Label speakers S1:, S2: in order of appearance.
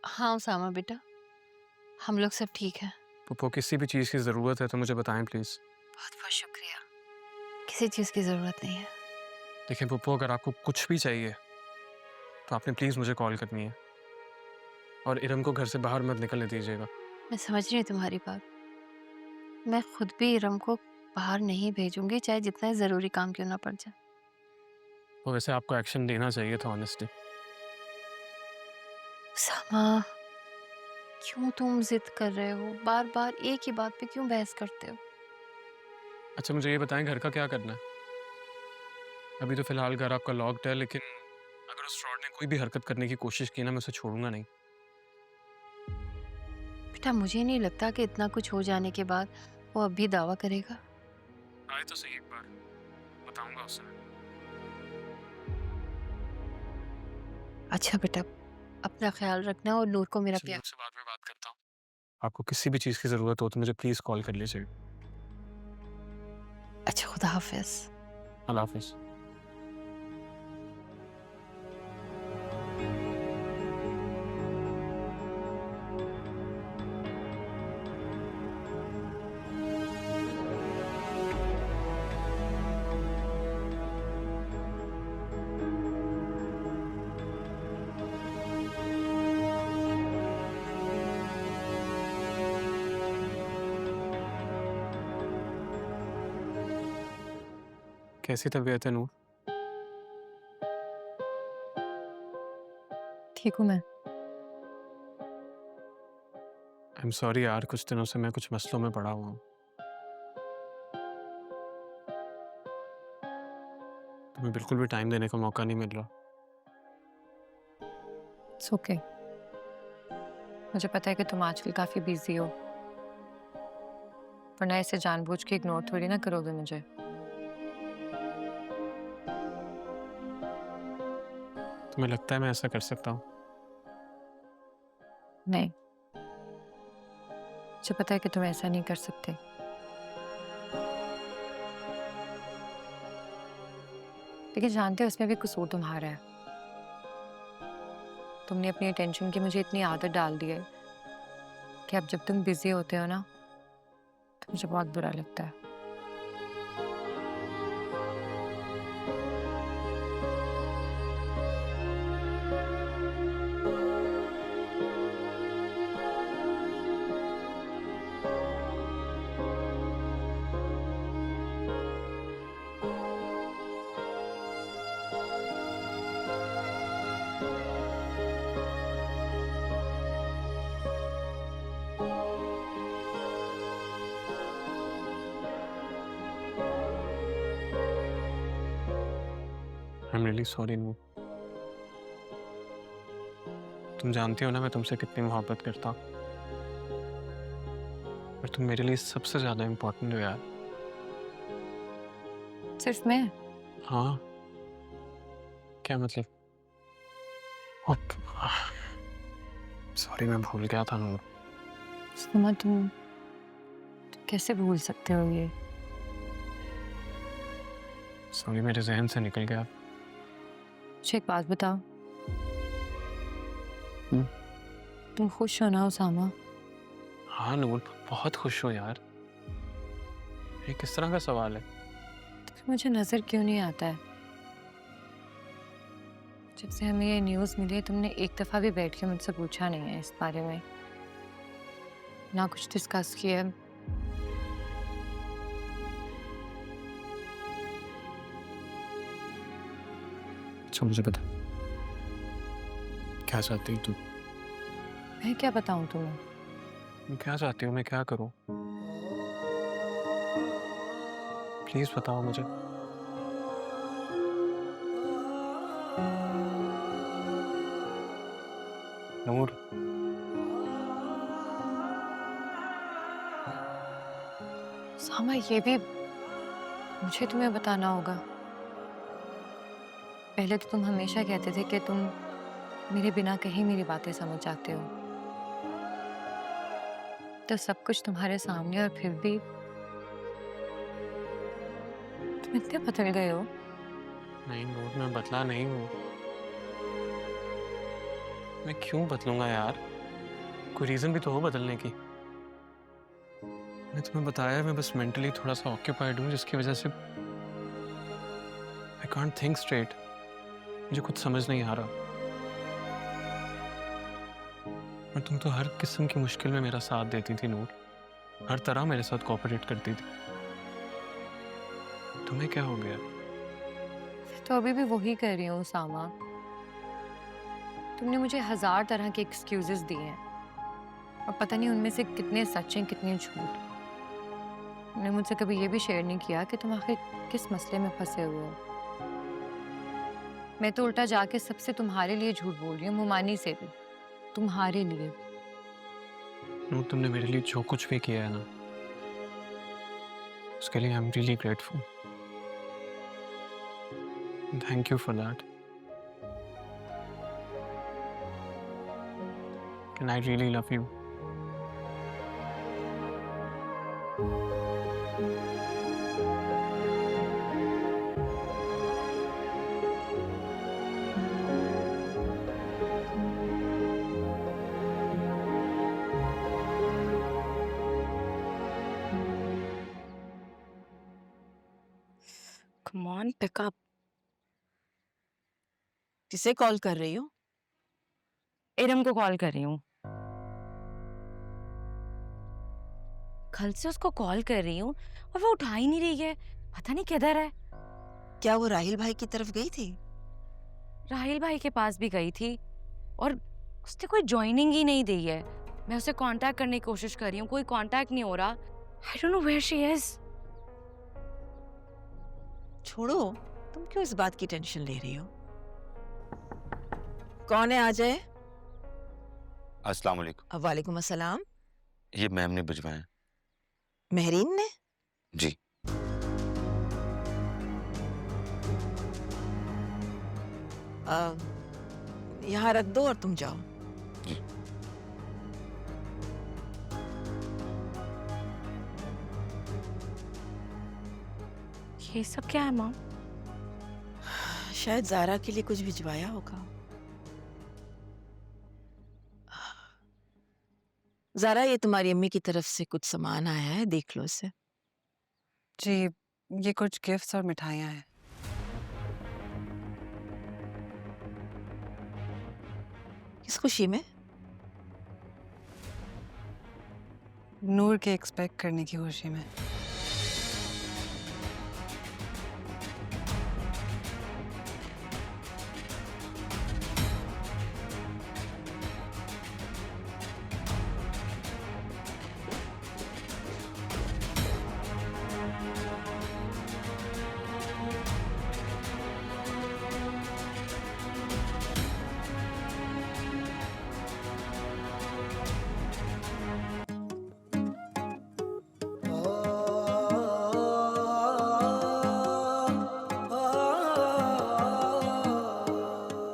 S1: हाँ उसामा बेटा, हम लोग सब ठीक हैं।
S2: पप्पू किसी भी चीज़ की ज़रूरत है तो मुझे बताएं प्लीज़।
S1: बहुत बहुत शुक्रिया। किसी चीज़ की ज़रूरत नहीं है।
S2: देखिए पप्पू, अगर आपको कुछ भी चाहिए तो आपने प्लीज़ मुझे कॉल करनी है, और इरम को घर से बाहर मत निकलने दीजिएगा।
S1: मैं समझ रही हूँ तुम्हारी बात। मैं खुद भी इरम को बाहर नहीं भेजूंगी, चाहे जितना ज़रूरी काम क्यों ना पड़ जाए।
S2: तो वैसे आपको एक्शन लेना चाहिए था ऑनेस्टली।
S1: उसामा, क्यों तुम जिद कर रहे हो? बार बार एक ही बात पे क्यों बहस करते हो?
S2: अच्छा मुझे ये बताएं, घर का क्या करना है? अभी तो फिलहाल घर आपका लॉक्ड है, लेकिन अगर उस फ्रॉड ने कोई भी हरकत करने की कोशिश की ना, मैं उसे छोड़ूंगा नहीं।
S1: बेटा, मुझे नहीं लगता कि इतना कुछ हो जाने के बाद वो अब भी दावा करेगा।
S2: आए तो सही एक बार, बताऊंगा उसे।
S1: अच्छा बेटा, अपना ख्याल रखना और नूर को मेरा
S2: चलिए,
S1: प्यार।
S2: आपसे बाद में बात करता हूँ। आपको किसी भी चीज़ की ज़रूरत हो तो मुझे प्लीज़ कॉल कर लीजिए।
S1: अच्छा, खुदा हाफिज।
S2: अल्लाह हाफिज़। कैसी तबीयत है नूर?
S3: ठीक हूँ मैं।
S2: आई एम सॉरी यार, कुछ दिनों से मैं कुछ मसलों में पड़ा हुआ हूँ। तुम्हें बिल्कुल भी टाइम देने का मौका नहीं मिल रहा।
S3: It's okay. मुझे पता है कि तुम आजकल काफ़ी बिजी हो, वरना ऐसे जानबूझ के इग्नोर थोड़ी ना करोगे मुझे।
S2: तुम्हें लगता है मैं ऐसा कर सकता हूँ?
S3: नहीं, मुझे पता है कि तुम ऐसा नहीं कर सकते, लेकिन जानते हो इसमें भी कसूर तुम्हारा है। तुमने अपनी अटेंशन की मुझे इतनी आदत डाल दी है कि अब जब तुम बिजी होते हो ना, तो मुझे बहुत बुरा लगता है।
S2: आई एम रियली सॉरी नूर। तुम जानती हो ना मैं तुमसे कितनी मोहब्बत करता हूँ, और तुम मेरे लिए सबसे ज़्यादा इम्पोर्टेंट हो यार।
S3: सिर्फ मैं?
S2: हाँ। क्या मतलब? सॉरी, मैं भूल गया था नूर।
S3: सुमा, तुम कैसे भूल सकते हो ये?
S2: सॉरी, मेरे जहन से निकल गया।
S3: मुझे एक बात बताओ,
S2: हम्म?
S3: तुम खुश हो ना उसामा?
S2: हाँ नूर, बहुत खुश हो यार। ये किस तरह का सवाल है?
S3: तो मुझे नजर क्यों नहीं आता है? जब से हमें ये न्यूज़ मिली है, तुमने एक दफ़ा भी बैठ के मुझसे पूछा नहीं है इस बारे में, ना कुछ डिस्कस किया है।
S2: अच्छा मुझे बता, क्या चाहती है तू?
S3: मैं क्या बताऊं तुम्हें?
S2: क्या चाहती हूँ, मैं क्या करूँ? प्लीज बताओ मुझे। नूर।
S3: सामा, ये भी मुझे तुम्हें बताना होगा। पहले तो तुम हमेशा कहते थे कि तुम मेरे बिना कहीं मेरी बातें समझ जाते हो, तो सब कुछ तुम्हारे सामने, और फिर भी तुम इतने बदल गए हो।
S2: नहीं नूर, मैं बदला नहीं हूँ। मैं क्यों बदलूंगा यार? कोई रीजन भी तो हो बदलने की। मैंने तुम्हें बताया मैं बस मेंटली थोड़ा सा ऑक्यूपाइड हूँ, जिसकी वजह से आई कांट थिंक स्ट्रेट। मुझे कुछ समझ नहीं आ रहा। और तुम तो हर किस्म की मुश्किल में मेरा साथ देती थी नूर, हर तरह मेरे साथ कोऑपरेट करती थी। तुम्हें क्या हो गया?
S3: तो अभी भी वही कर रही हूँ सामा। तुमने मुझे 1000 तरह के एक्सक्यूजेस दिए हैं और पता नहीं उनमें से कितने सच हैं कितने झूठ। तुमने मुझसे कभी ये भी शेयर नहीं किया कि तुम आखिर किस मसले में फंसे हुए हो। मैं तो उल्टा जाके सबसे तुम्हारे लिए झूठ बोल रही हूँ, मुमानी से भी तुम्हारे लिए।
S2: नूर, तुमने मेरे लिए जो कुछ भी किया है ना, उसके लिए I am really grateful. Thank you for that. And I really love you.
S4: Come on pick up. किसे कॉल कर रही हो?
S3: इरम को कॉल कर रही हूँ।
S4: कल से उसको कॉल कर रही हूँ और वो उठा ही नहीं रही है। पता नहीं किधर है।
S5: क्या वो राहिल भाई की तरफ गई थी?
S4: राहिल भाई के पास भी गई थी और उसने कोई ज्वाइनिंग ही नहीं दी है। मैं उसे कांटेक्ट करने की कोशिश कर रही हूँ, कोई कांटेक्ट नहीं हो रहा। I don't know where she is.
S5: छोड़ो, तुम क्यों इस बात की टेंशन ले रही हो? कौन है अजय?
S6: अस्सलाम वालेकुम।
S5: वालेकुम अस्सलाम।
S6: ये मैम ने भिजवाए हैं।
S5: मेहरीन ने?
S6: जी।
S5: यहाँ रख दो और तुम जाओ।
S6: जी।
S4: ये सब क्या है मॉम?
S5: शायद जारा के लिए कुछ भिजवाया होगा। जारा, ये तुम्हारी अम्मी की तरफ से कुछ सामान आया है, देख लो इसे।
S7: जी, ये कुछ गिफ्ट्स और मिठाइयाँ हैं।
S5: किस खुशी में?
S7: नूर के एक्सपेक्ट करने की खुशी में।